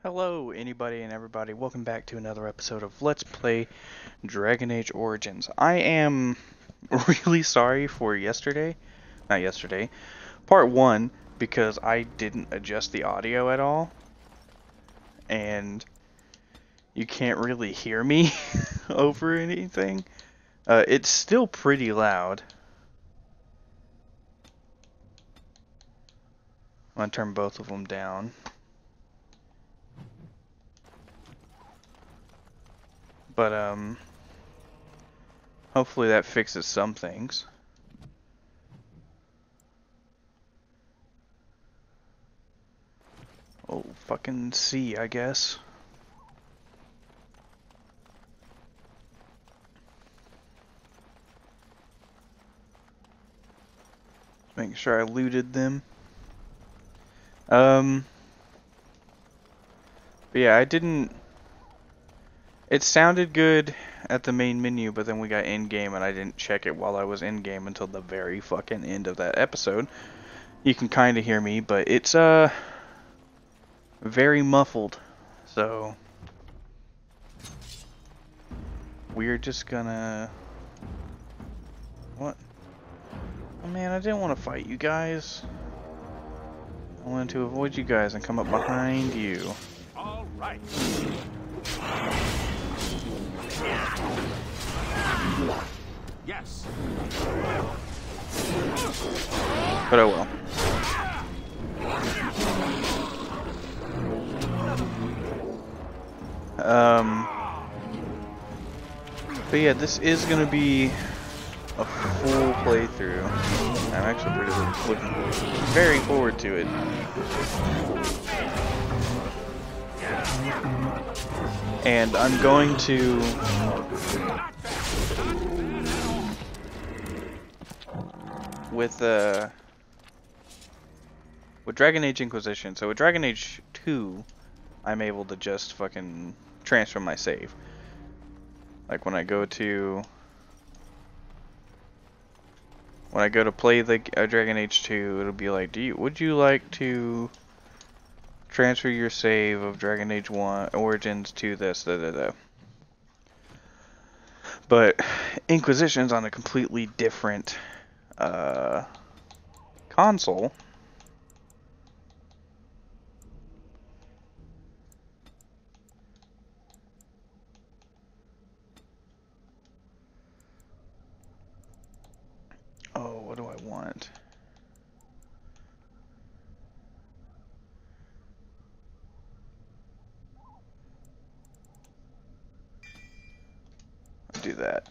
Hello, anybody and everybody. Welcome back to another episode of Let's Play Dragon Age Origins. I am really sorry for part 1, because I didn't adjust the audio at all, and you can't really hear me over anything. It's still pretty loud. I'm gonna turn both of them down. But, hopefully that fixes some things. Oh, fucking C, I guess. Making sure I looted them. But yeah, I didn't... It sounded good at the main menu, but then we got in-game and I didn't check it while I was in-game until the very fucking end of that episode. You can kind of hear me, but it's, very muffled. So... we're just gonna... What? Oh man, I didn't want to fight you guys. I wanted to avoid you guys and come up behind you. All right. Yes. But oh well. But yeah, this is gonna be a full playthrough. I'm actually looking very forward to it. And I'm going to with Dragon Age Inquisition. So with Dragon Age 2, I'm able to just fucking transfer my save. Like when I go to play the Dragon Age 2, it'll be like, would you like to transfer your save of Dragon Age 1 Origins to this, But Inquisition's on a completely different console. Oh, what do I want? I'll do that.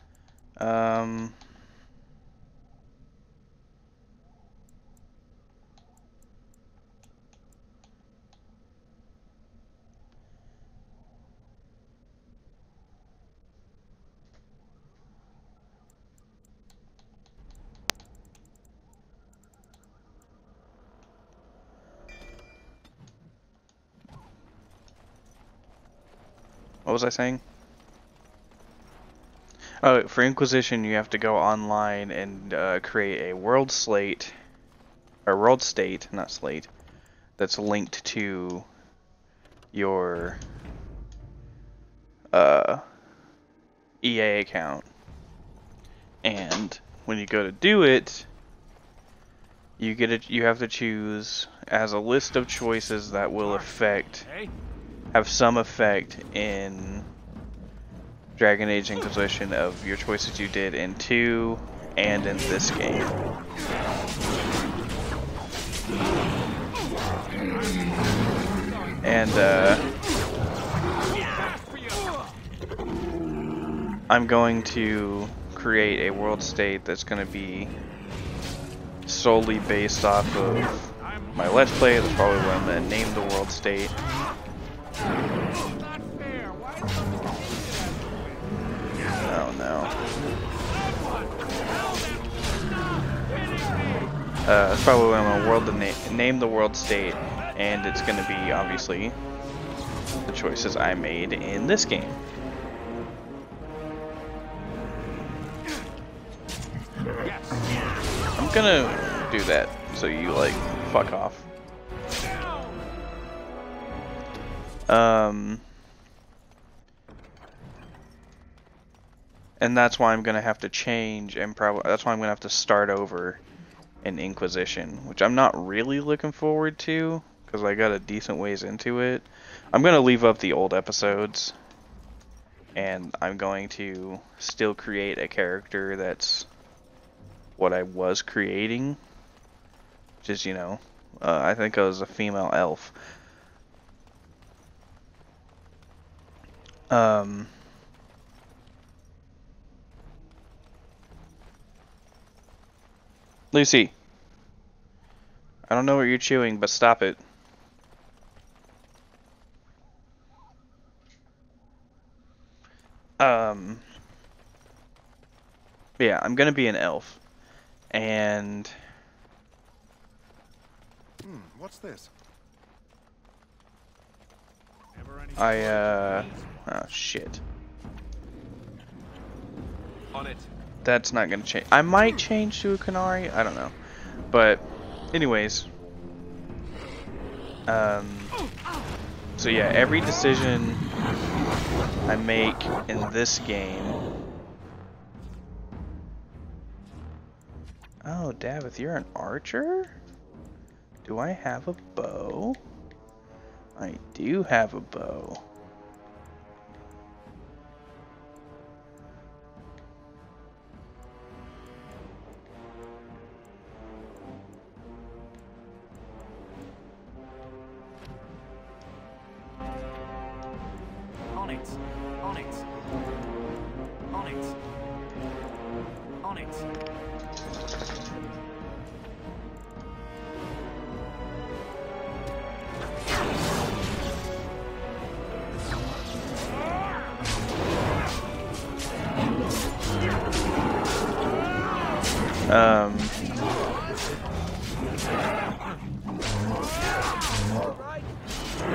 What was I saying? Oh, for Inquisition, you have to go online and create a world slate, or world state, not slate, that's linked to your EA account. And when you go to do it, you have to choose as a list of choices that will have some effect in Dragon Age Inquisition of your choices you did in 2 and in this game. And I'm going to create a world state that's going to be solely based off of my Let's Play. That's probably what I'm going to name the world state. Oh no. That's probably what I'm going to name the world state, and it's going to be, obviously, the choices I made in this game. I'm gonna do that, so you, like, fuck off. And that's why I'm gonna have to change, and that's why I'm gonna have to start over in Inquisition, which I'm not really looking forward to, because I got a decent ways into it. I'm gonna leave up the old episodes, and I'm going to still create a character that's what I was creating, which is, you know, I think I was a female elf. Lucy, I don't know what you're chewing, but stop it. Yeah, I'm gonna be an elf, and what's this? oh shit. On it. That's not gonna change. I might change to a kokari, I don't know. But anyways, so yeah, every decision I make in this game. Oh, Davith, you're an archer? Do I have a bow? I do have a bow. On it. On it. On it. On it.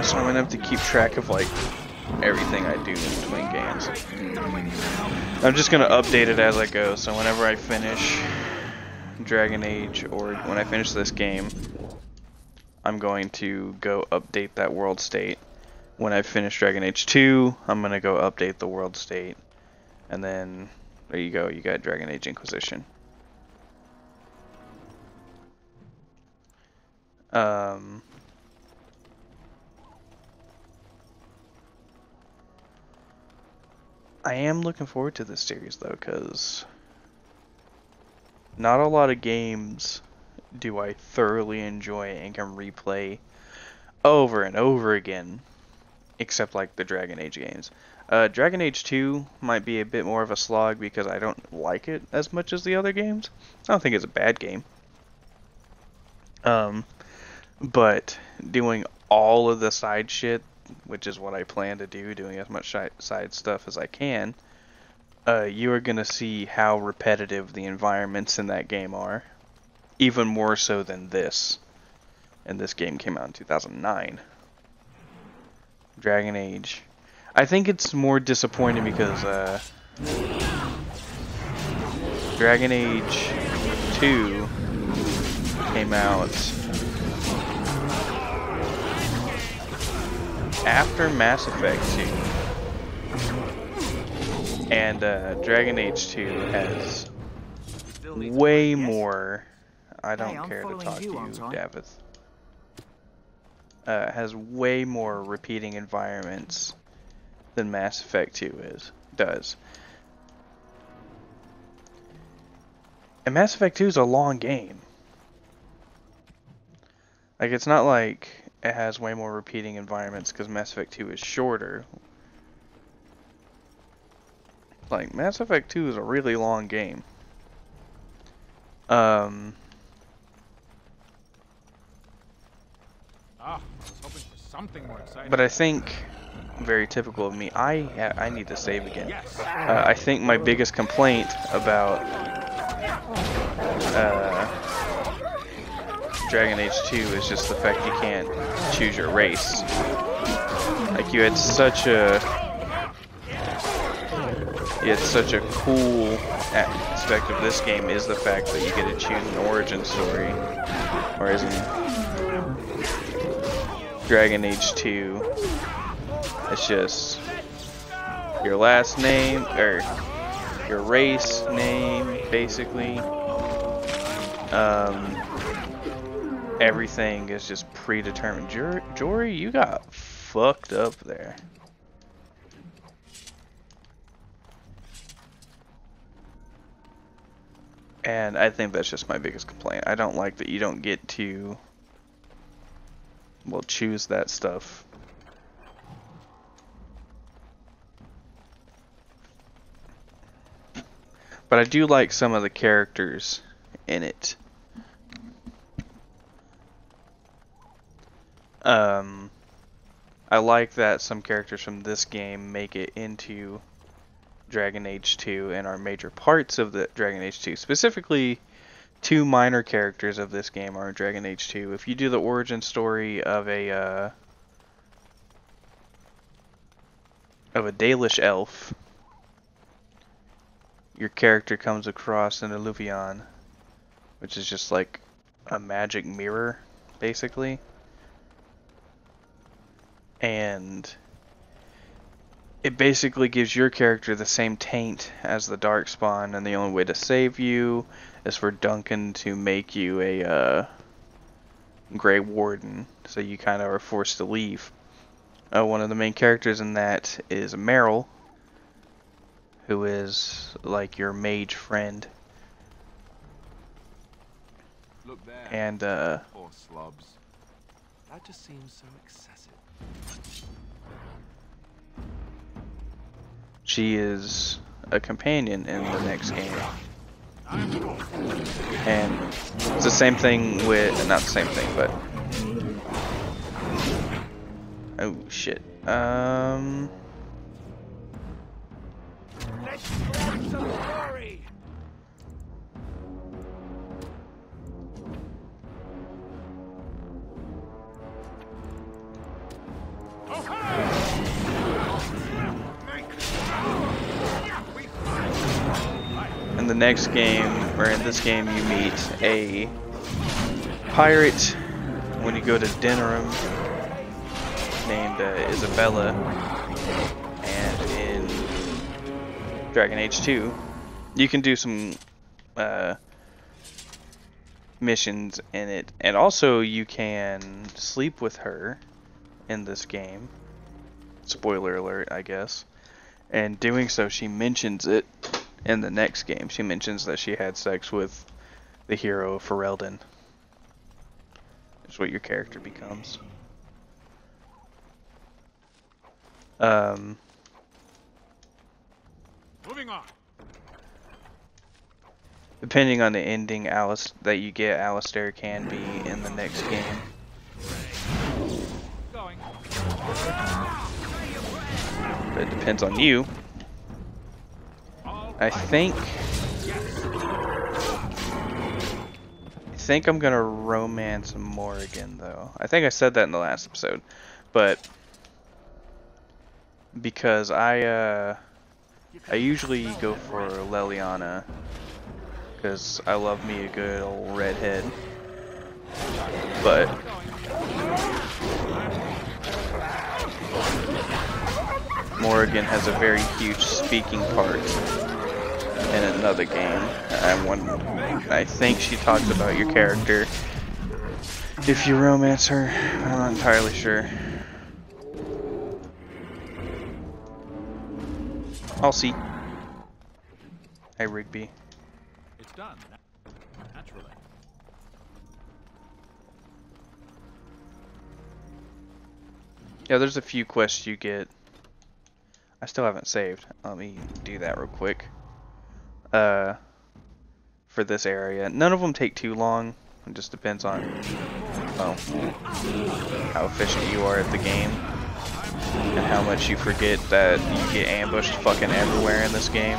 So I'm gonna have to keep track of like everything I do in between games. I'm just gonna update it as I go, so whenever I finish Dragon Age, or when I finish this game, I'm going to go update that world state. When I finish Dragon Age 2, I'm gonna go update the world state. And then, there you go, you got Dragon Age Inquisition. I am looking forward to this series though, because not a lot of games do I thoroughly enjoy and can replay over and over again, except like the Dragon Age games. Dragon Age 2 might be a bit more of a slog because I don't like it as much as the other games. I don't think it's a bad game. But doing all of the side shit, which is what I plan to do, doing as much side stuff as I can, you are going to see how repetitive the environments in that game are. Even more so than this. And this game came out in 2009. Dragon Age. I think it's more disappointing because Dragon Age 2 came out after Mass Effect 2, and Dragon Age 2 has way more. I don't care to talk to you, Davith. Has way more repeating environments than Mass Effect 2 does. And Mass Effect 2 is a long game. Like, it's not like it has way more repeating environments because Mass Effect 2 is shorter. Like, Mass Effect 2 is a really long game. I was hoping for something more exciting. But I think, very typical of me, I need to save again. I think my biggest complaint about Dragon Age 2 is just the fact you can't choose your race. Like, you had such a cool aspect of this game is the fact that you get to choose an origin story, whereas in Dragon Age 2 It's just your last name, or your race name, basically. Everything is just predetermined. Jory, you got fucked up there. And I think that's just my biggest complaint. I don't like that you don't get to, well, choose that stuff. But I do like some of the characters in it. I like that some characters from this game make it into Dragon Age 2 and are major parts of the Dragon Age 2. Specifically, two minor characters of this game are in Dragon Age 2. If you do the origin story of a Dalish elf, your character comes across an Lucien, which is just like a magic mirror, basically. And it basically gives your character the same taint as the Darkspawn, and the only way to save you is for Duncan to make you a Grey Warden, so you kind of are forced to leave. One of the main characters in that is Meryl, who is like your mage friend. Look there. And Poor slobs. That just seems so excessive. she is a companion in the next game. And it's the same thing with, not the same thing, but oh shit. Let's grab some glory. In the next game, or in this game, you meet a pirate when you go to Denerim named Isabella, and in Dragon Age 2 you can do some missions in it, and also you can sleep with her in this game. Spoiler alert, I guess. And doing so, she mentions it in the next game. She mentions that she had sex with the hero Ferelden. That's what your character becomes. Moving on. Depending on the ending that you get, Alistair can be in the next game. Going. But it depends on you. I think I'm gonna romance Morrigan, though. I think I said that in the last episode, but because I usually go for Leliana because I love me a good old redhead, but Morrigan has a very huge speaking part in another game. I think she talks about your character if you romance her. I'm not entirely sure. I'll see. Hey, Rigby. It's done. Naturally. Yeah, there's a few quests you get. I still haven't saved. Let me do that real quick. For this area. None of them take too long. It just depends on how efficient you are at the game. And how much you forget that you get ambushed fucking everywhere in this game.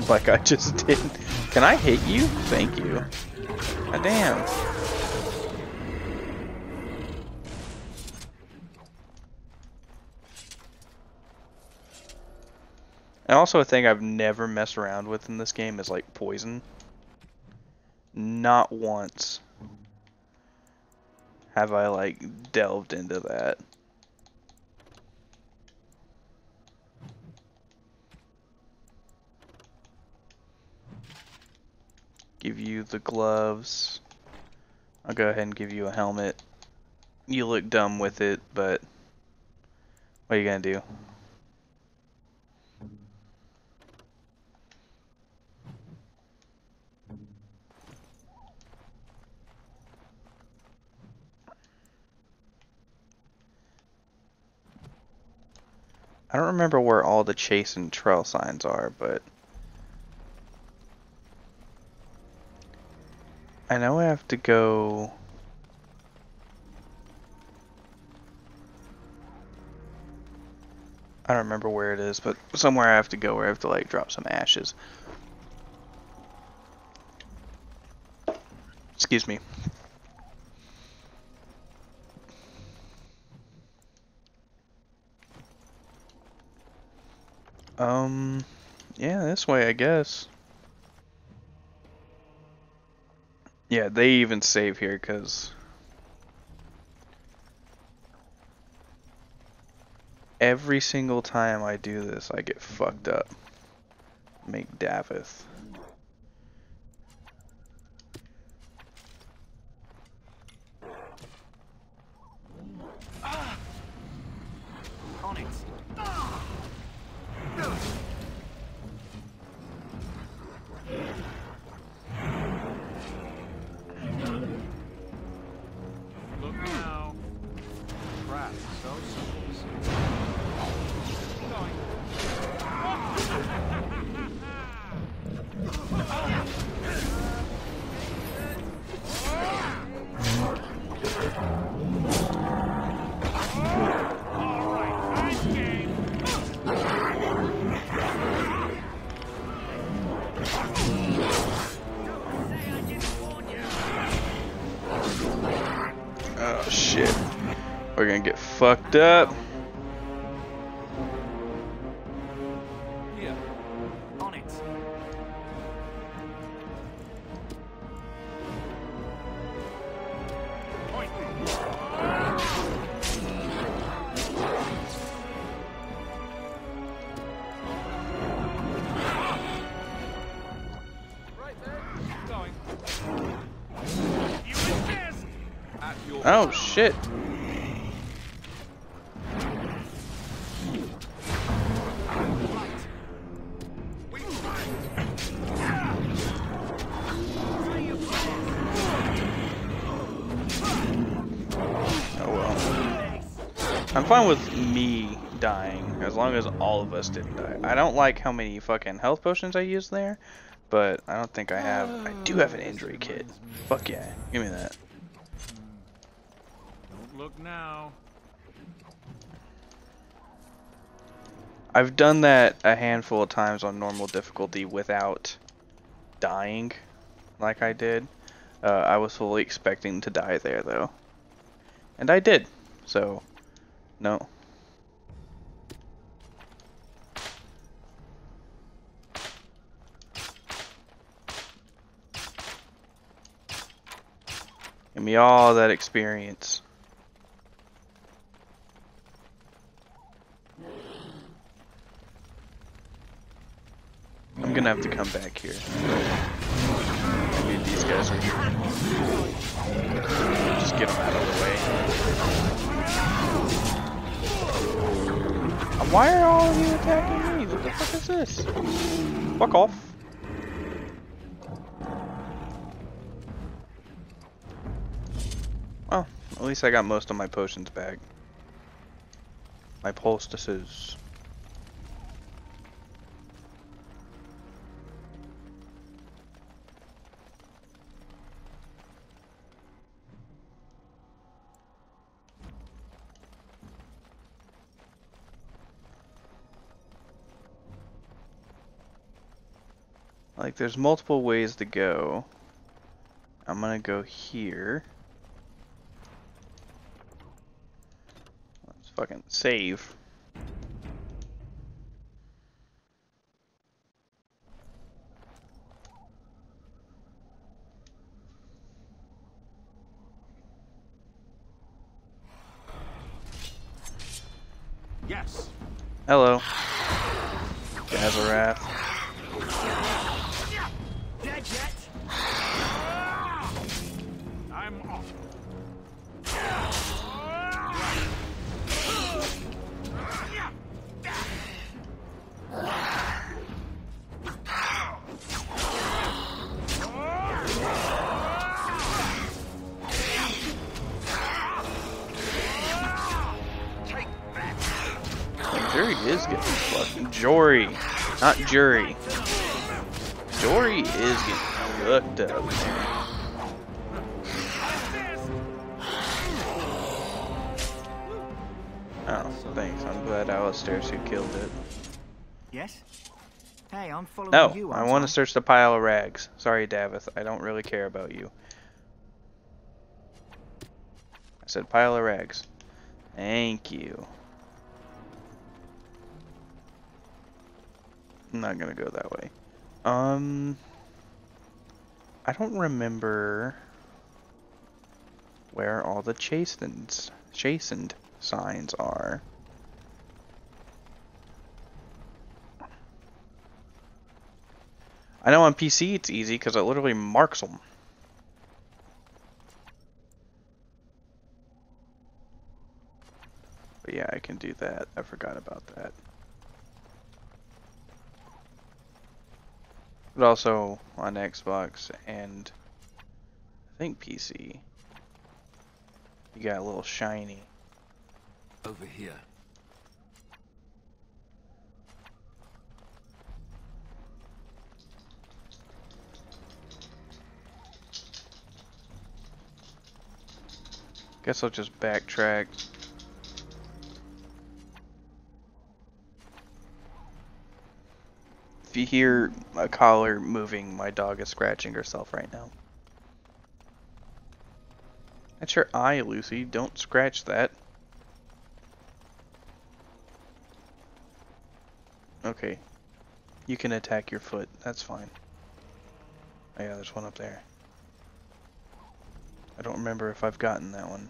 Like I just did. Can I hit you? Thank you. God damn. And also a thing I've never messed around with in this game is like poison. Not once have I like delved into that. Give you the gloves. I'll go ahead and give you a helmet. You look dumb with it, but what are you gonna do? I don't remember where all the chase and trail signs are, but I know I have to go. I don't remember where it is, but somewhere I have to go where I have to like drop some ashes. Excuse me. Yeah, this way, I guess. Yeah, they even save here, because every single time I do this, I get fucked up. Make Davith. On it. Look now. Crap, so simple. Going. All right, nice game. Oh shit. We're gonna get fucked up. Here. On it. Point. Right there. Going. You missed. At your Oh shit. Oh well. I'm fine with me dying, as long as all of us didn't die. I don't like how many fucking health potions I used there, but I don't think I have. I do have an injury kit. Fuck yeah. Give me that. Don't look now. I've done that a handful of times on normal difficulty without dying like I did. I was fully expecting to die there though. And I did. So, no. Give me all that experience. I'm gonna have to come back here. Maybe these guys are here. Just get them out of the way. Why are all of you attacking me? What the fuck is this? Fuck off. Well, at least I got most of my potions back. My poultices. Like, there's multiple ways to go. I'm gonna go here. Let's fucking save. Yes. Hello. Gazarath. Dead yet? Jury is getting fucking Jory, not jury. Jory is getting fucked up. Oh, thanks. I'm glad Alistair's who killed it. Yes? Hey, I'm following No, you. I want to search the pile of rags. Sorry, Davith. I don't really care about you. I said pile of rags. Thank you. I'm not gonna go that way. I don't remember where all the chastened signs are. I know on PC it's easy because it literally marks them. But yeah, I can do that. I forgot about that. But also on Xbox and I think PC, you got a little shiny. Over here. Guess I'll just backtrack. If you hear a collar moving, my dog is scratching herself right now. That's your eye, Lucy. Don't scratch that. Okay. You can attack your foot. That's fine. Oh yeah, there's one up there. I don't remember if I've gotten that one.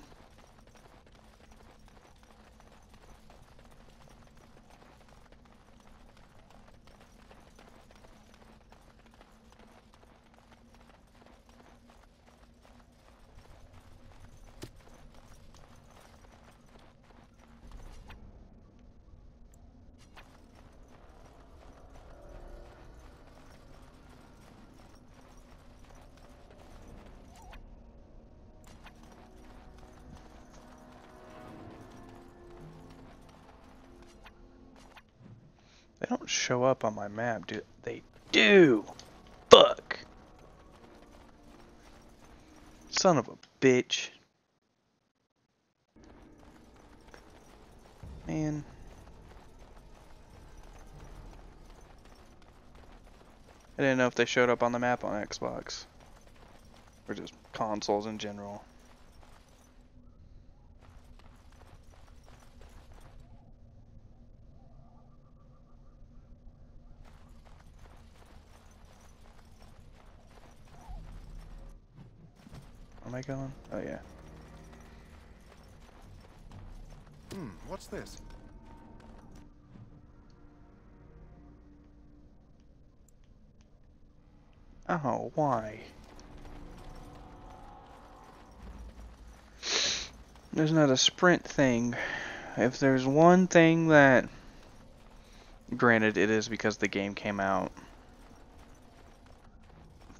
They don't show up on my map, do they? Do! Fuck! Son of a bitch. Man. I didn't know if they showed up on the map on Xbox. Or just consoles in general. Am I going? Oh yeah. What's this? Oh, why? There's not a sprint thing. If there's one thing that... Granted, it is because the game came out...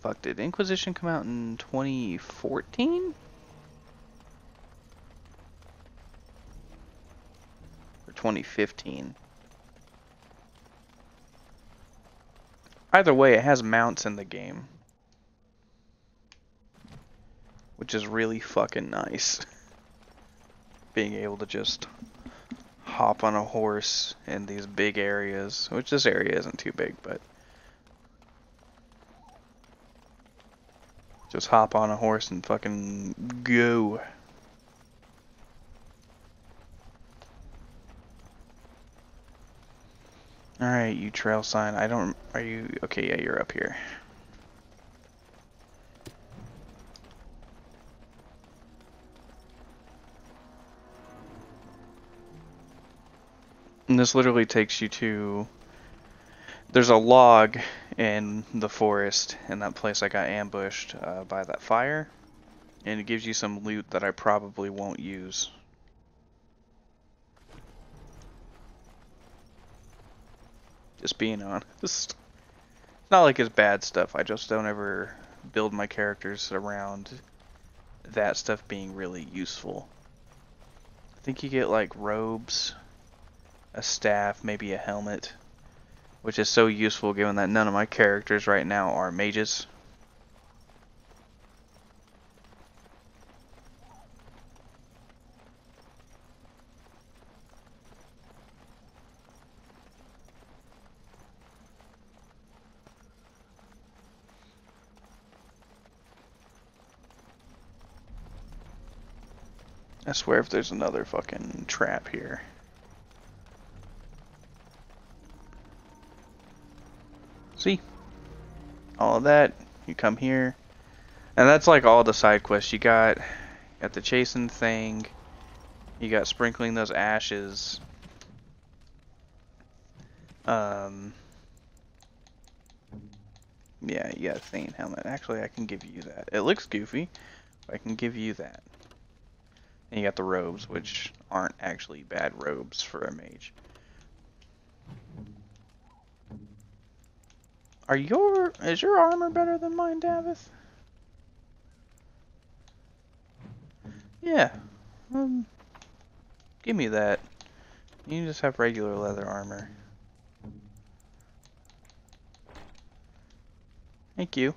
Fuck, did Inquisition come out in 2014? Or 2015? Either way, it has mounts in the game. Which is really fucking nice. Being able to just hop on a horse in these big areas. Which this area isn't too big, but... Just hop on a horse and fucking go. Alright, you trail sign. I don't... Are you... Okay, yeah, you're up here. And this literally takes you to... There's a log in the forest in that place I got ambushed by that fire. And it gives you some loot that I probably won't use. Just being honest. It's not like it's bad stuff. I just don't ever build my characters around that stuff being really useful. I think you get like robes a staff, maybe a helmet, which is so useful given that none of my characters right now are mages. I swear if there's another fucking trap here. See? All of that, you come here. And that's like all the side quests. You got the chasing thing. You got sprinkling those ashes. Yeah, you got a thing helmet. Actually, I can give you that. It looks goofy, but I can give you that. And you got the robes, which aren't actually bad robes for a mage. Is your armor better than mine, Davith? Yeah. Give me that. You just have regular leather armor. Thank you.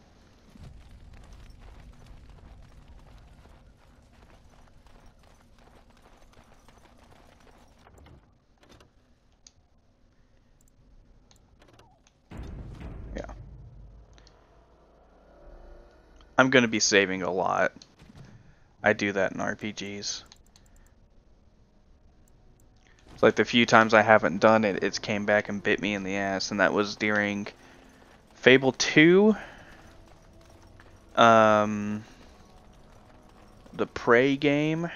I'm gonna be saving a lot. I do that in RPGs. It's like the few times I haven't done it, it's came back and bit me in the ass, and that was during Fable 2, the Prey game.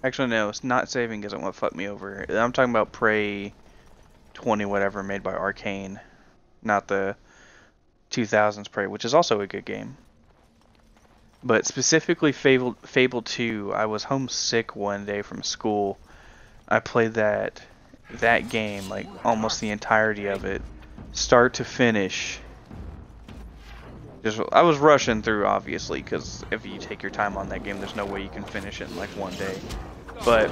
Actually, no, it's not saving isn't what fucked me over. I'm talking about Prey 20 whatever made by Arcane, not the 2000s Prey, which is also a good game. But specifically Fable 2, I was homesick one day from school. I played that game, like almost the entirety of it, start to finish. I was rushing through, obviously, because if you take your time on that game, there's no way you can finish it in like one day. But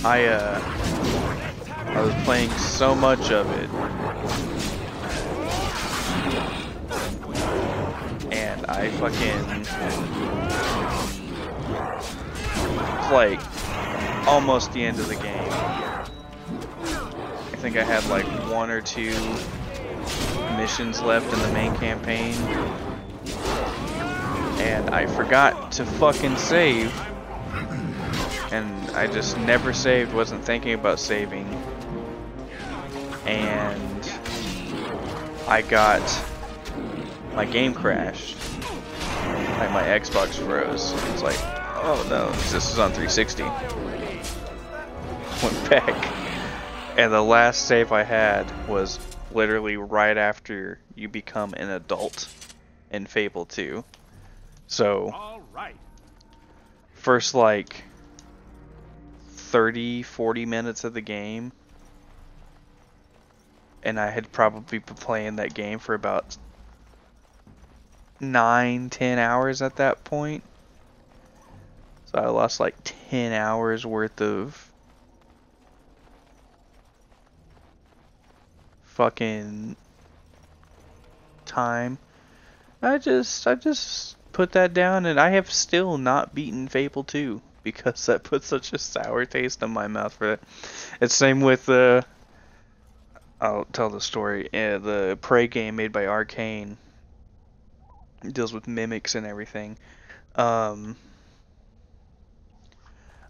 I was playing so much of it, and I fucking, it's like almost the end of the game. I think I had like 1 or 2 missions left in the main campaign, and I forgot to fucking save, and I just never saved, wasn't thinking about saving, and my game crashed, like my Xbox froze. It's like, oh no, this is on 360. Went back, and the last save I had was literally right after you become an adult in Fable 2. So, first like 30-40 minutes of the game, and I had probably been playing that game for about 9-10 hours at that point. So I lost like 10 hours worth of fucking time. I just put that down, and I have still not beaten Fable 2 because that put such a sour taste in my mouth for it. It's same with I'll tell the story. The Prey game made by Arcane. It deals with mimics and everything. I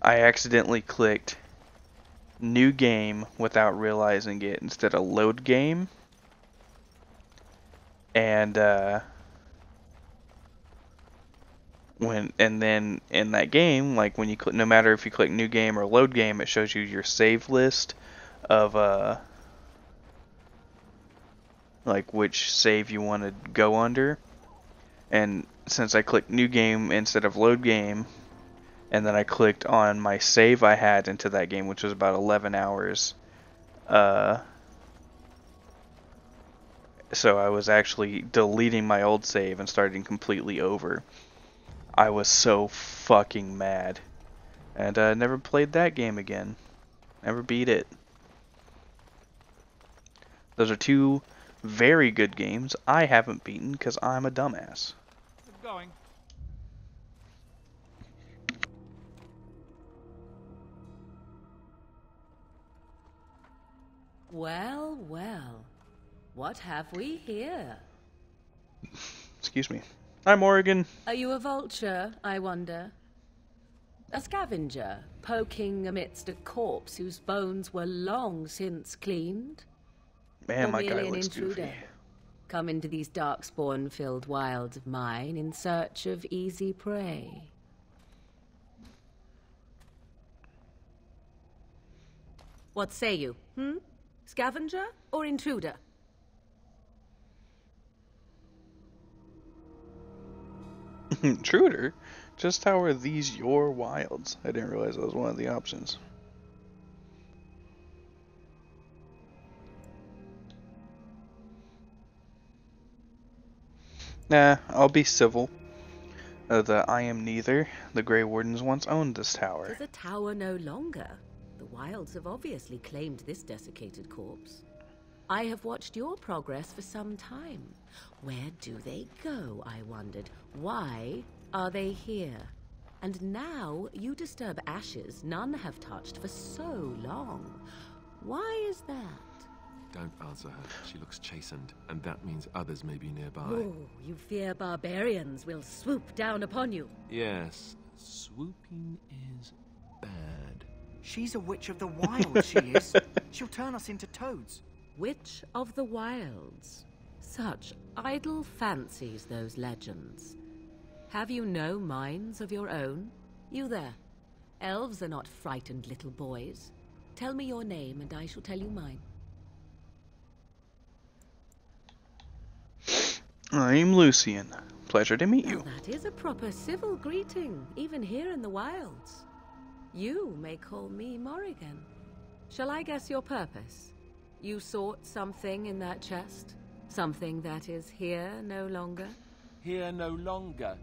accidentally clicked new game without realizing it instead of load game. And then in that game, like when you click, no matter if you click new game or load game, it shows you your save list of like which save you want to go under. And since I clicked new game instead of load game, and then I clicked on my save I had into that game, which was about 11 hours, so I was actually deleting my old save and starting completely over. I was so fucking mad. And never played that game again. Never beat it. Those are two very good games I haven't beaten because I'm a dumbass. Keep going. Well, well. What have we here? Excuse me. I'm Oregon. Are you a vulture, I wonder? A scavenger, poking amidst a corpse whose bones were long since cleaned? Man, Or my guy merely an looks intruder, goofy. come into these Darkspawn-filled wilds of mine in search of easy prey? What say you, Scavenger or intruder? Intruder? Just how are these your wilds? I didn't realize that was one of the options. Nah, I'll be civil. I am neither. The Grey Wardens once owned this tower. There's a tower no longer. The wilds have obviously claimed this desiccated corpse. I have watched your progress for some time. Where do they go, I wondered? Why are they here? And now you disturb ashes none have touched for so long. Why is that? Don't answer her. She looks chastened, and that means others may be nearby. Oh, you fear barbarians will swoop down upon you. Yes, swooping is bad. She's a witch of the wild, she is. She'll turn us into toads. Witch of the Wilds. Such idle fancies, those legends. Have you no minds of your own? You there. Elves are not frightened little boys. Tell me your name and I shall tell you mine. I'm Lucien. Pleasure to meet you. Now that is a proper civil greeting, even here in the wilds. You may call me Morrigan. Shall I guess your purpose? You sought something in that chest? Something that is here no longer? Here no longer.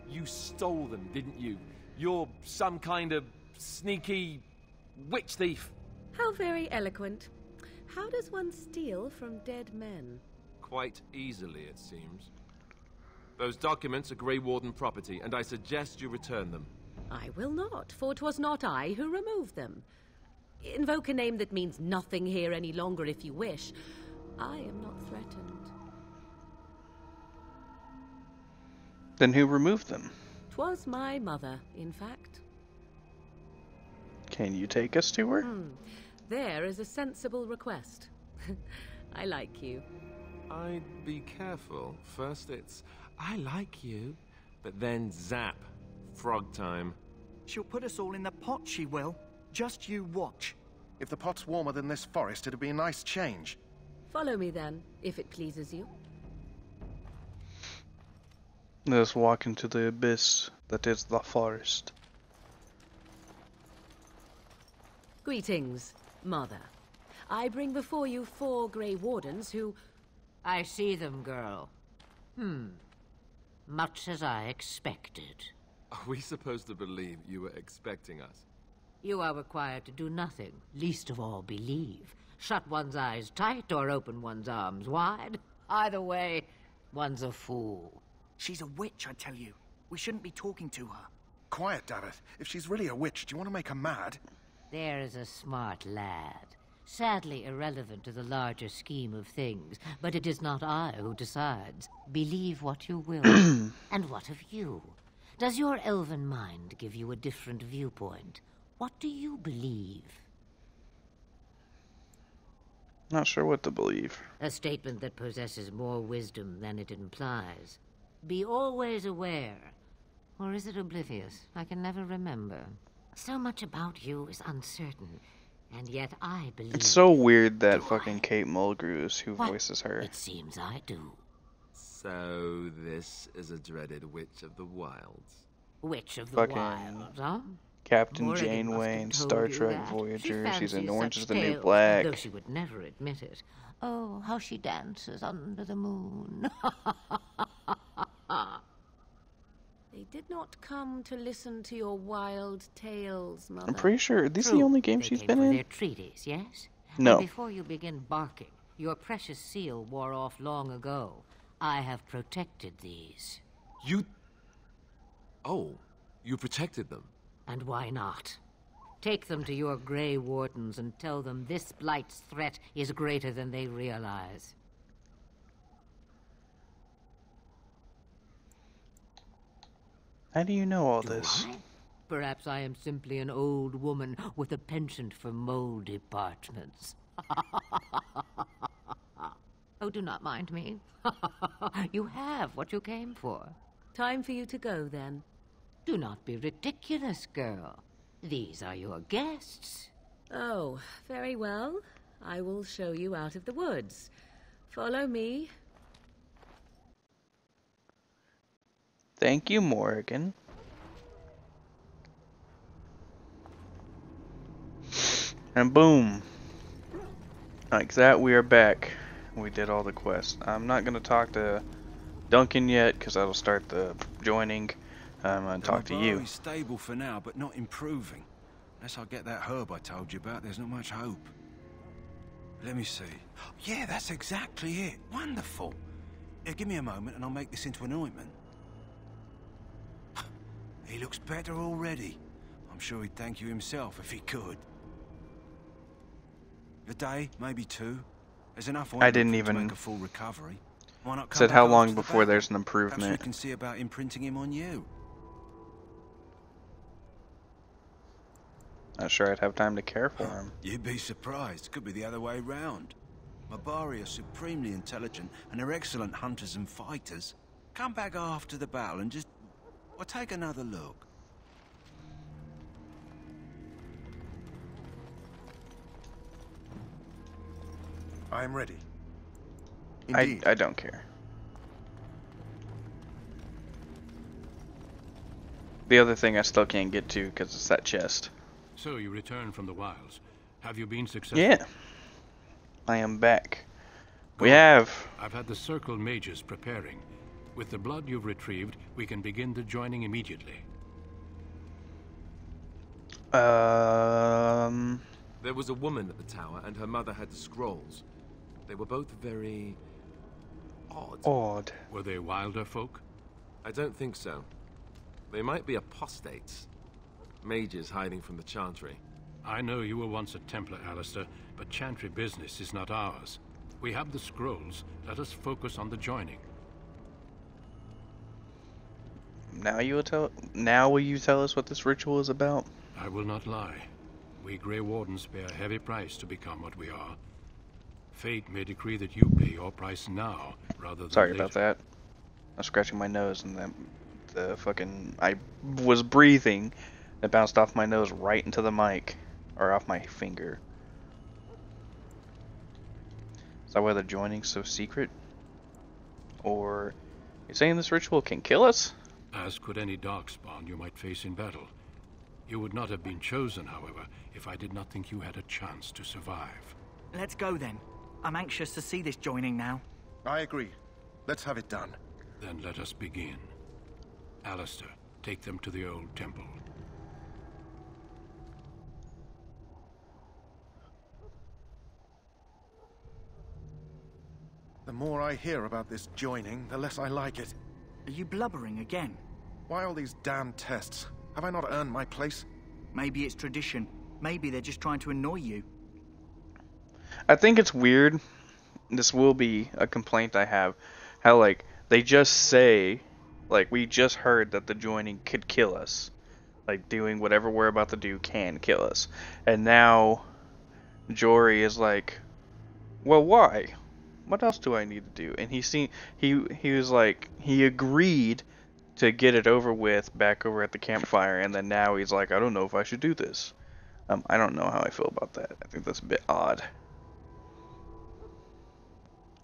You stole them, didn't you? You're some kind of sneaky witch thief. How very eloquent. How does one steal from dead men? Quite easily, it seems. Those documents are Grey Warden property, and I suggest you return them. I will not, for 'twas not I who removed them. Invoke a name that means nothing here any longer if you wish. I am not threatened. Then who removed them? 'Twas my mother, in fact. Can you take us to her? There is a sensible request. I like you. I'd be careful. First it's, I like you, but then zap. Frog time. She'll put us all in the pot, she will. Just you watch. If the pot's warmer than this forest, it'd be a nice change. Follow me then, if it pleases you. Let us walk into the abyss that is the forest. Greetings, Mother. I bring before you 4 Grey Wardens who... I see them, girl. Much as I expected. Are we supposed to believe you were expecting us? You are required to do nothing, least of all believe. Shut one's eyes tight or open one's arms wide. Either way, one's a fool. She's a witch, I tell you. We shouldn't be talking to her. Quiet, Dareth. If she's really a witch, do you want to make her mad? There is a smart lad. Sadly irrelevant to the larger scheme of things, but it is not I who decides. Believe what you will. And what of you? Does your elven mind give you a different viewpoint? What do you believe? Not sure what to believe. A statement that possesses more wisdom than it implies. Be always aware. Or is it oblivious? I can never remember. So much about you is uncertain, and yet I believe... It's so weird that Do fucking I? Kate Mulgrew is who What? voices her. It seems I do. So this is a dreaded witch of the wilds. Witch of the Fucking Wilds, huh? Captain Morrigan Janeway must have in told Star you Trek that. Voyager. She She's in fancies Orange is such the New tales, Black. though she would never admit it. Oh, how she dances under the moon. They did not come to listen to your wild tales, Mother. I'm pretty sure these are True, the only games they she's came been for in. their treaties, yes? No. And before you begin barking, your precious seal wore off long ago. I have protected these. You... Oh, you protected them? And why not? Take them to your Grey Wardens and tell them this blight's threat is greater than they realize. How do you know all this? Why? Perhaps I am simply an old woman with a penchant for moldy parchments. Oh, do not mind me. You have what you came for. Time for you to go, then. Do not be ridiculous, girl. These are your guests. Oh, very well. I will show you out of the woods. Follow me. Thank you, Morgan. And boom. Like that, we are back. We did all the quests. I'm not going to talk to Duncan yet, because that'll start the joining. I'm going to talk to you. He's stable for now, but not improving. Unless I get that herb I told you about, there's not much hope. Let me see. Yeah, that's exactly it. Wonderful. Yeah, give me a moment and I'll make this into an ointment. He looks better already. I'm sure he'd thank you himself if he could. A day, maybe two. There's enough ointment I didn't to even make a full recovery. Why not come said back how after long the before battle? there's an Perhaps we improvement. can see about imprinting him on you. Not sure I'd have time to care for him. You'd be surprised. Could be the other way round. Mabari are supremely intelligent, and they're excellent hunters and fighters. Come back after the battle and just... well, take another look. I am ready. I don't care. The other thing I still can't get to because it's that chest. So you returned from the wilds. Have you been successful? Yeah. I am back. We have. I've had the Circle mages preparing. With the blood you've retrieved, we can begin the joining immediately. There was a woman at the tower, and her mother had the scrolls. They were both very... odd. Were they wilder folk? I don't think so. They might be apostates. Mages hiding from the Chantry. I know you were once a Templar, Alistair, but Chantry business is not ours. We have the scrolls. Let us focus on the joining. Now will you tell us what this ritual is about? I will not lie. We Grey Wardens pay a heavy price to become what we are. Fate may decree that you pay your price now, rather than Sorry later. about that. I was scratching my nose and then I was breathing. It bounced off my nose right into the mic. Or off my finger. Is that why the joining's so secret? Or you're saying this ritual can kill us? As could any Darkspawn you might face in battle. You would not have been chosen, however, if I did not think you had a chance to survive. Let's go then. I'm anxious to see this joining now. I agree. Let's have it done. Then let us begin. Alistair, take them to the old temple. The more I hear about this joining, the less I like it. Are you blubbering again? Why all these damn tests? Have I not earned my place? Maybe it's tradition. Maybe they're just trying to annoy you. I think it's weird. This will be a complaint I have. How, like, they just say, like, we just heard that the joining could kill us. Like, doing whatever we're about to do can kill us. And now, Jory is like, well, why? What else do I need to do? And he was like, he agreed to get it over with back over at the campfire, and then now he's like, I don't know if I should do this. I don't know how I feel about that. I think that's a bit odd.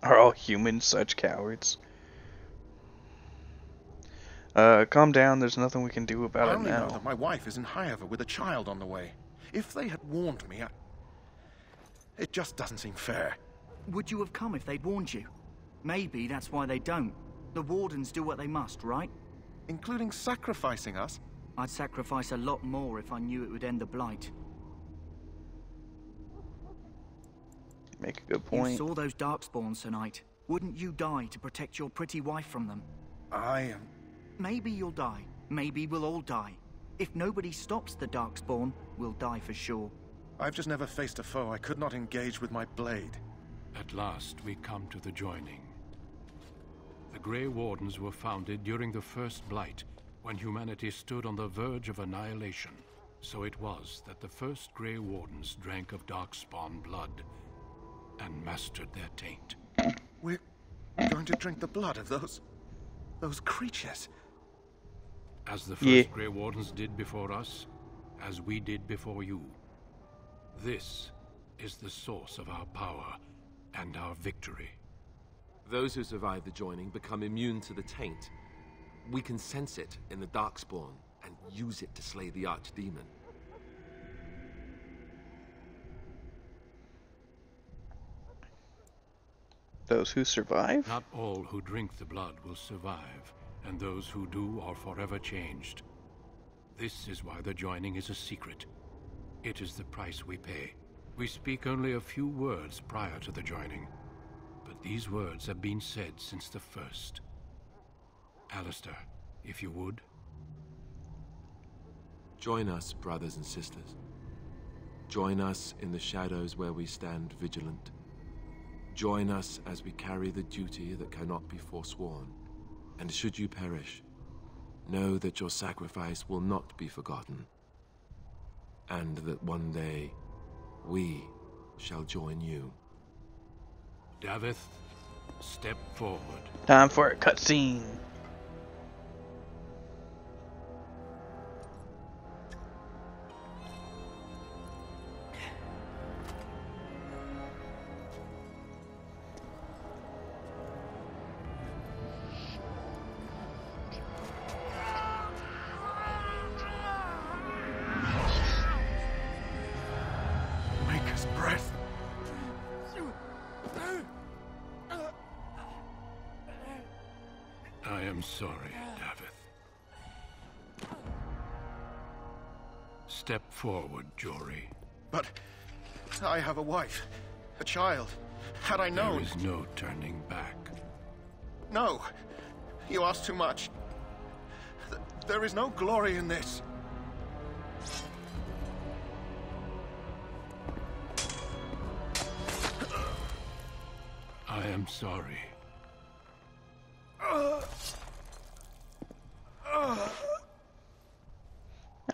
Are all humans such cowards? Calm down, there's nothing we can do about I it only know now. that my wife is in Highover with a child on the way. If they had warned me, it just doesn't seem fair. Would you have come if they'd warned you? Maybe that's why they don't. The Wardens do what they must, right? Including sacrificing us? I'd sacrifice a lot more if I knew it would end the Blight. Make a good point. You saw those Darkspawns tonight. Wouldn't you die to protect your pretty wife from them? I am... Maybe you'll die. Maybe we'll all die. If nobody stops the Darkspawn, we'll die for sure. I've just never faced a foe I could not engage with my blade. At last, we come to the joining. The Grey Wardens were founded during the First Blight, when humanity stood on the verge of annihilation. So it was that the first Grey Wardens drank of Darkspawn blood and mastered their taint. We're going to drink the blood of those creatures. As the first Grey Wardens did before us, as we did before you. This is the source of our power and our victory. Those who survive the joining become immune to the taint. We can sense it in the Darkspawn and use it to slay the Archdemon. Those who survive? Not all who drink the blood will survive, and those who do are forever changed. This is why the joining is a secret. It is the price we pay. We speak only a few words prior to the joining, but these words have been said since the first. Alistair, if you would. Join us, brothers and sisters. Join us in the shadows where we stand vigilant. Join us as we carry the duty that cannot be forsworn. And should you perish, know that your sacrifice will not be forgotten. And that one day, we shall join you. Davith, step forward. Time for a cutscene. I am sorry, Davith. Step forward, Jory. But I have a wife, a child. Had I known... There is no turning back. No, you ask too much. There is no glory in this. I am sorry.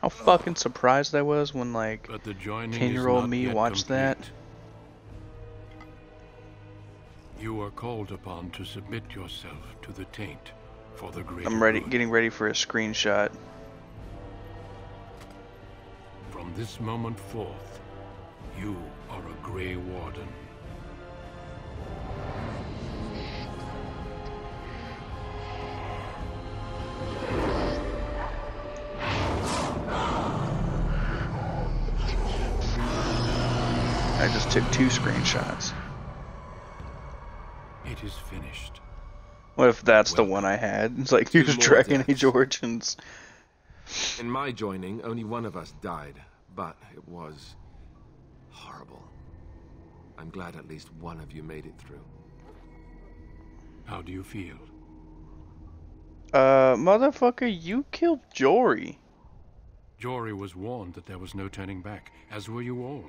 How fucking surprised I was when, like, But the joining 10-year-old me watched that. You are called upon to submit yourself to the taint for the greater I'm ready, good. getting ready for a screenshot. From this moment forth, you are a Grey Warden. I just took 2 screenshots. It is finished. What if that's the one I had? It's like, here's Dragon Age Origins. In my joining, only one of us died, but it was horrible. I'm glad at least one of you made it through. How do you feel? Motherfucker, you killed Jory. Jory was warned that there was no turning back, as were you all.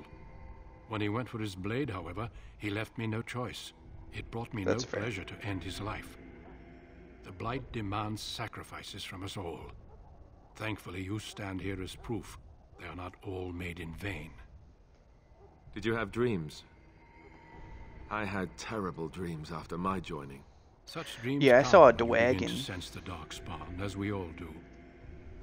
When he went for his blade, however, he left me no choice. It brought me no pleasure to end his life. The Blight demands sacrifices from us all. Thankfully, you stand here as proof they are not all made in vain. Did you have dreams? I had terrible dreams after my joining. Such dreams I saw a come when you begin dragon. to sense the Darkspawn, as we all do.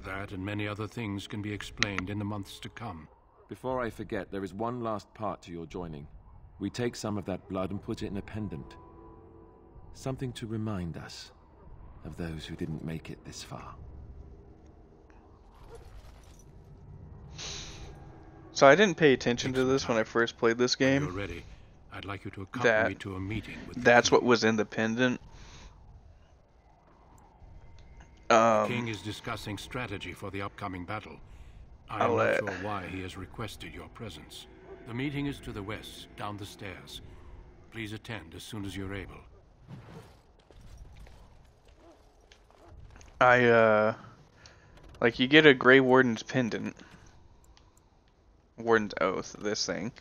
That and many other things can be explained in the months to come. Before I forget, there is one last part to your joining. We take some of that blood and put it in a pendant. Something to remind us of those who didn't make it this far. So I didn't pay attention to this when I first played this When game. you're ready, I'd like you to accompany me to a meeting with That's what was in the pendant. The king is discussing strategy for the upcoming battle. I am not sure why he has requested your presence. The meeting is to the west, down the stairs. Please attend as soon as you're able. Like, you get a Grey Warden's pendant. Warden's Oath, this thing.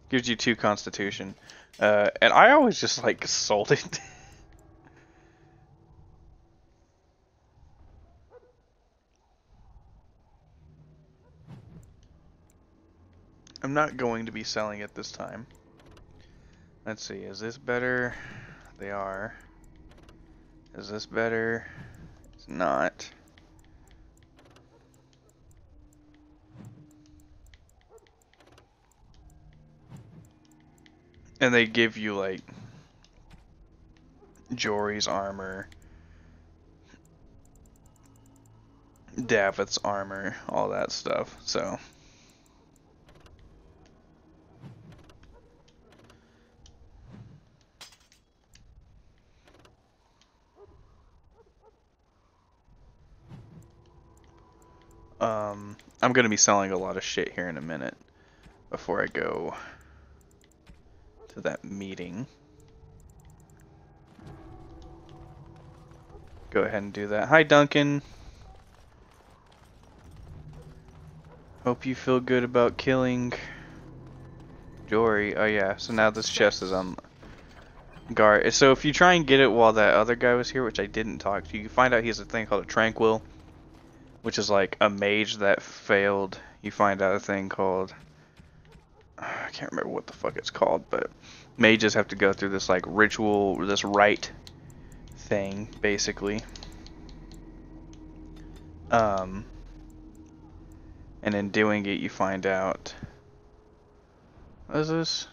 Gives you 2 Constitution. And I always just, like, sold it. I'm not going to be selling it this time. Let's see, is this better? They are. Is this better? It's not. And they give you, like, Jory's armor, Davith's armor, all that stuff, so. I'm gonna be selling a lot of shit here in a minute before I go to that meeting. Go ahead and do that. Hi, Duncan. Hope you feel good about killing Jory. Oh yeah, so now this chest is on guard. So if you try and get it while that other guy was here, which I didn't talk to, you find out he has a thing called a Tranquil, which is like a mage that failed. You find out a thing called, I can't remember what the fuck it's called, but mages have to go through this like ritual, this rite thing, basically. And in doing it, you find out, what is this?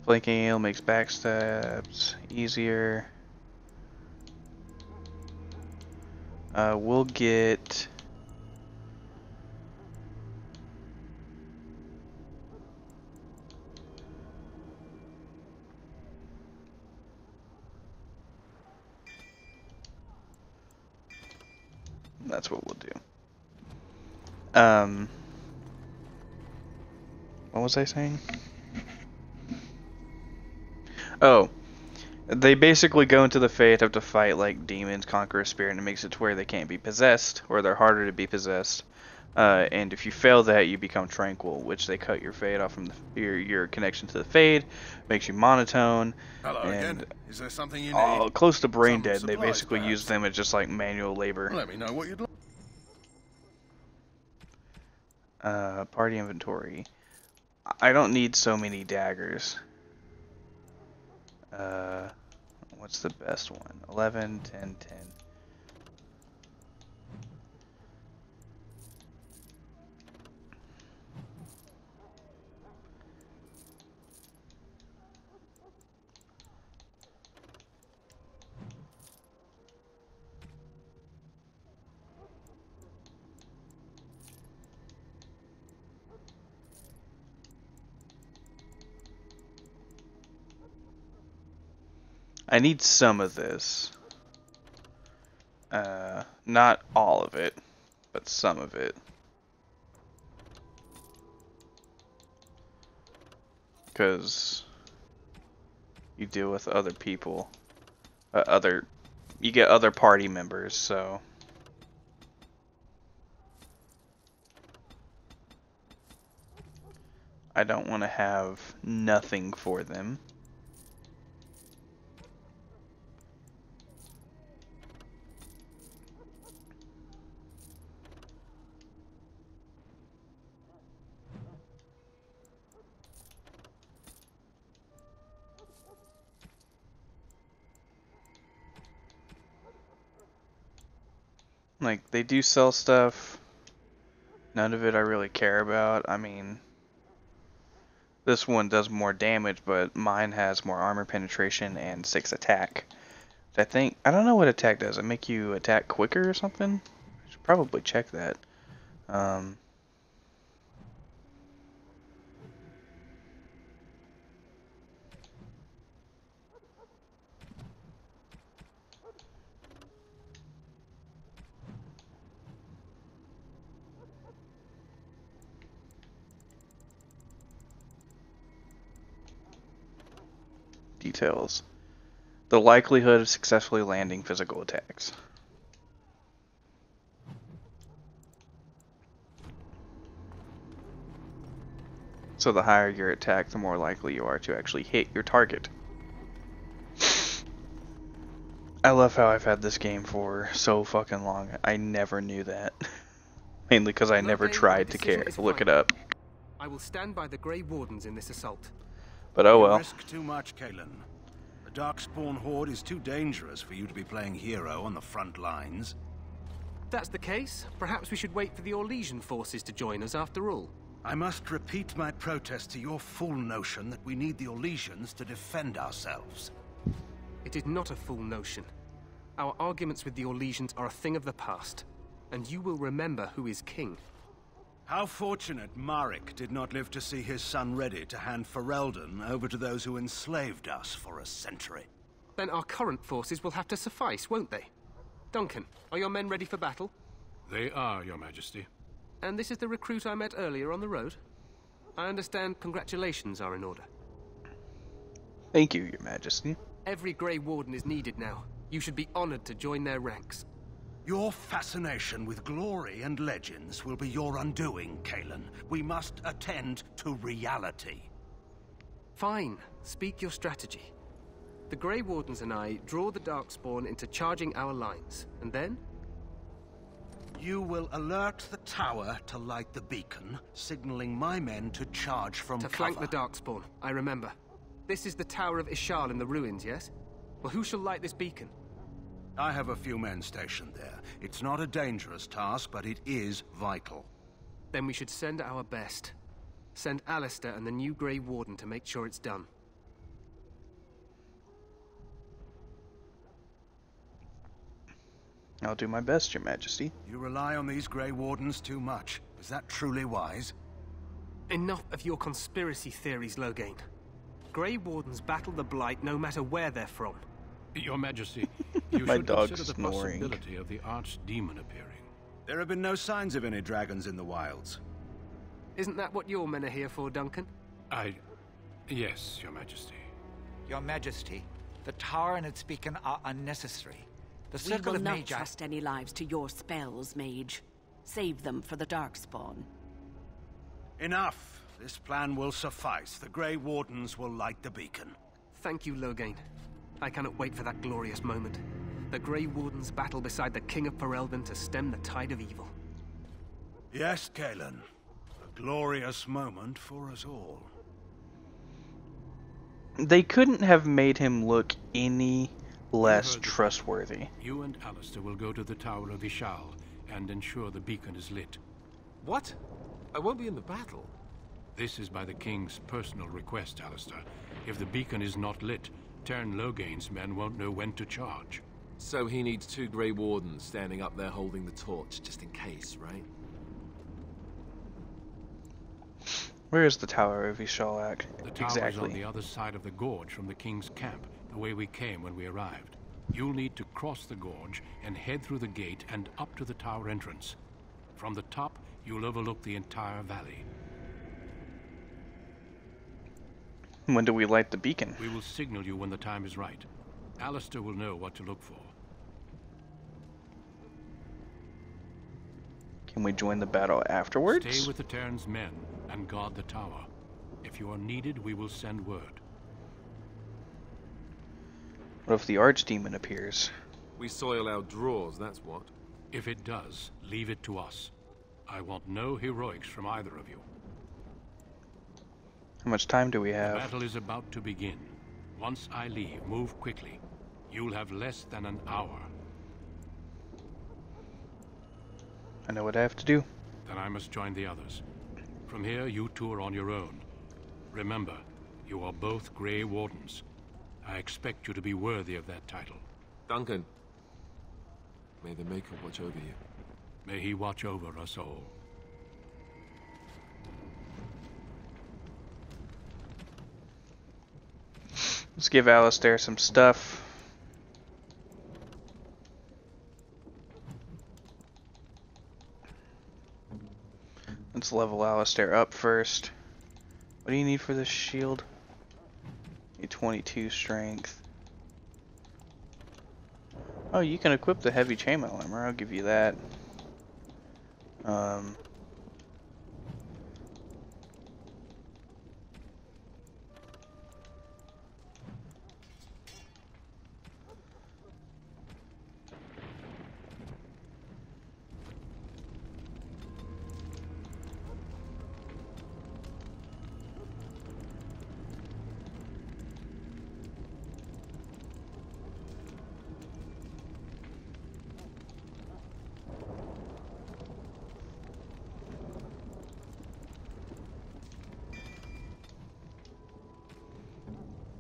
Flanking ale makes backstabs easier. We'll get that's what we'll do. What was I saying? Oh, they basically go into the Fate, have to fight like demons, conquer a spirit, and it makes it to where they can't be possessed, or they're harder to be possessed. And if you fail that, you become tranquil, which they cut your fade off from your connection to the fade, makes you monotone. Hello and again. Is there something you need? Close to brain Some dead, and they supplies, basically use perhaps? them as just like manual labor. Let me know what you'd like. Party inventory. I don't need so many daggers. What's the best one? 11, 10, 10. I need some of this. Not all of it, but some of it. Because you deal with other people. You get other party members, so. I don't want to have nothing for them. Like, they do sell stuff. None of it I really care about. I mean, this one does more damage, but mine has more armor penetration and 6 attack. I don't know what attack does. It make you attack quicker or something? I should probably check that. details. The likelihood of successfully landing physical attacks. So the higher your attack, the more likely you are to actually hit your target. I love how I've had this game for so fucking long. I never knew that. Mainly because I never tried to look it up. I will stand by the Grey Wardens in this assault. But oh well. You risk too much, Kalen. The Darkspawn horde is too dangerous for you to be playing hero on the front lines. If that's the case, perhaps we should wait for the Orlesian forces to join us after all. I must repeat my protest to your fool notion that we need the Orlesians to defend ourselves. It is not a fool notion. Our arguments with the Orlesians are a thing of the past, and you will remember who is king. How fortunate Marek did not live to see his son ready to hand Ferelden over to those who enslaved us for a century. Then our current forces will have to suffice, won't they? Duncan, are your men ready for battle? They are, Your Majesty. And this is the recruit I met earlier on the road? I understand congratulations are in order. Thank you, Your Majesty. Every Grey Warden is needed now. You should be honored to join their ranks. Your fascination with glory and legends will be your undoing, Kalen. We must attend to reality. Fine. Speak your strategy. The Grey Wardens and I draw the Darkspawn into charging our lines, and then? You will alert the tower to light the beacon, signaling my men to charge from cover. To flank the Darkspawn, I remember. This is the Tower of Ishal in the ruins, yes? Well, who shall light this beacon? I have a few men stationed there. It's not a dangerous task, but it is vital. Then we should send our best. Send Alistair and the new Grey Warden to make sure it's done. I'll do my best, Your Majesty. You rely on these Grey Wardens too much. Is that truly wise? Enough of your conspiracy theories, Loghain. Grey Wardens battle the Blight no matter where they're from. Your Majesty, you My should dog's consider the snoring. possibility of the archdemon appearing. There have been no signs of any dragons in the wilds. Isn't that what your men are here for, Duncan? Yes, Your Majesty. Your Majesty, the tower and its beacon are unnecessary. The We circle will of not Magi... trust any lives to your spells, mage. Save them for the Darkspawn. Enough. This plan will suffice. The Grey Wardens will light the beacon. Thank you, Loghain. I cannot wait for that glorious moment. The Grey Wardens battle beside the King of Ferelden to stem the tide of evil. Yes, Kalen. A glorious moment for us all. They couldn't have made him look any less trustworthy. You and Alistair will go to the Tower of Ishal and ensure the beacon is lit. What? I won't be in the battle. This is by the King's personal request, Alistair. If the beacon is not lit, Tern Loghain's men won't know when to charge. So he needs 2 Grey Wardens standing up there holding the torch, just in case, right? Where is the Tower of Ishal at? The tower is on the other side of the gorge from the King's camp, the way we came when we arrived. You'll need to cross the gorge and head through the gate and up to the tower entrance. From the top, you'll overlook the entire valley. When do we light the beacon? We will signal you when the time is right. Alistair will know what to look for. Can we join the battle afterwards? Stay with the Terran's men and guard the tower. If you are needed, we will send word. What if the Archdemon appears? We soil our drawers, that's what. If it does, leave it to us. I want no heroics from either of you. How much time do we The have? battle is about to begin. Once I leave, move quickly. You'll have less than an hour. I know what I have to do. Then I must join the others. From here, you two are on your own. Remember, you are both Grey Wardens. I expect you to be worthy of that title. Duncan, may the Maker watch over you. May he watch over us all. Let's give Alistair some stuff. Let's level Alistair up first. What do you need for this shield? A 22 strength. Oh, you can equip the heavy chainmail armor. I'll give you that.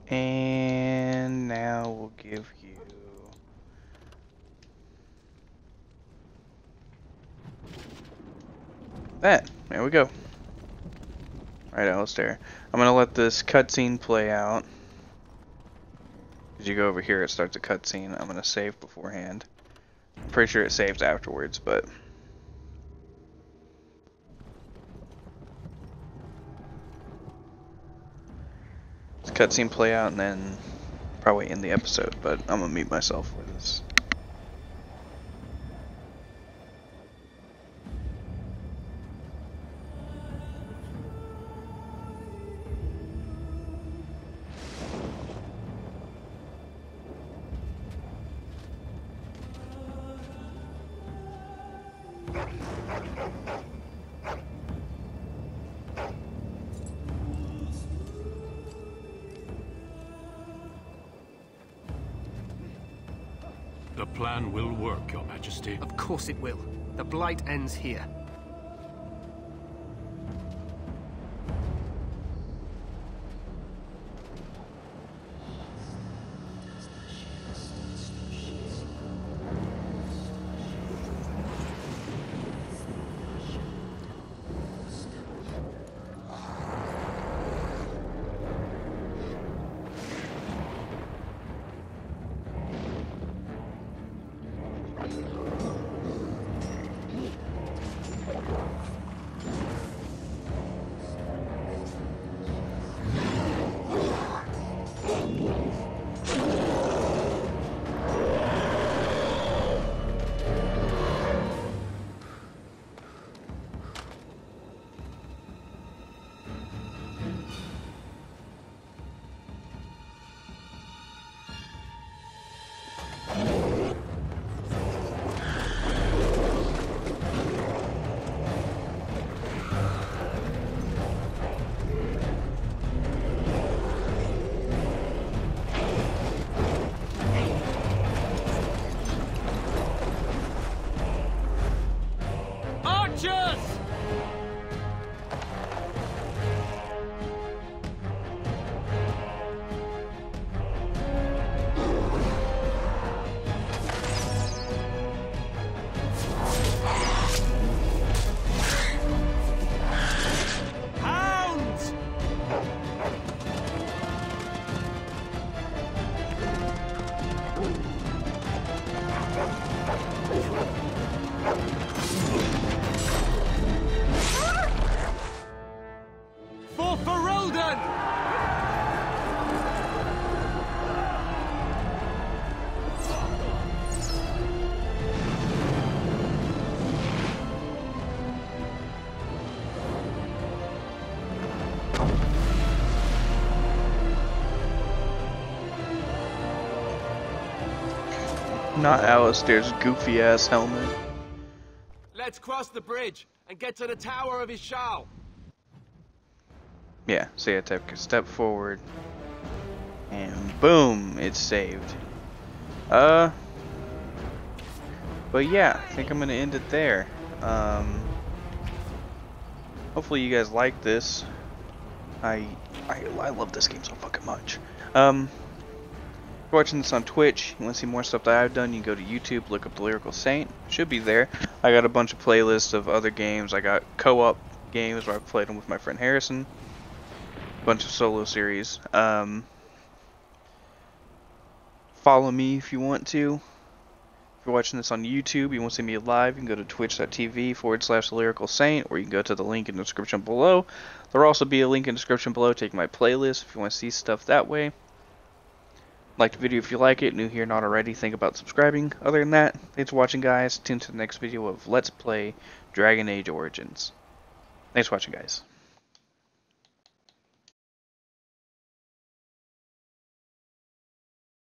And now we'll give you that. There we go. Alright, Alistair. I'm gonna let this cutscene play out. As you go over here, it starts a cutscene. I'm gonna save beforehand. I'm pretty sure it saves afterwards, but cutscene play out and then probably end the episode, but I'm gonna mute myself for this. The plan will work, Your Majesty. Of course it will. The Blight ends here. Not Alistair's goofy ass helmet. Let's cross the bridge and get to the tower of Ishal. Yeah, so you take a step forward. And boom, it's saved. But yeah, I think I'm gonna end it there. Hopefully you guys like this. I love this game so fucking much. If you're watching this on Twitch, you want to see more stuff that I've done, you can go to YouTube, look up The Lyrical Saint. It should be there. I got a bunch of playlists of other games. I got co-op games where I've played them with my friend Harrison. A bunch of solo series. Follow me if you want to. If you're watching this on YouTube, you want to see me live, you can go to twitch.tv/The Lyrical Saint, or you can go to the link in the description below. There'll also be a link in the description below taking my playlist if you want to see stuff that way. Like the video if you like it. New here, not already. Think about subscribing. Other than that, thanks for watching, guys. Tune to the next video of Let's Play Dragon Age Origins. Thanks for watching, guys.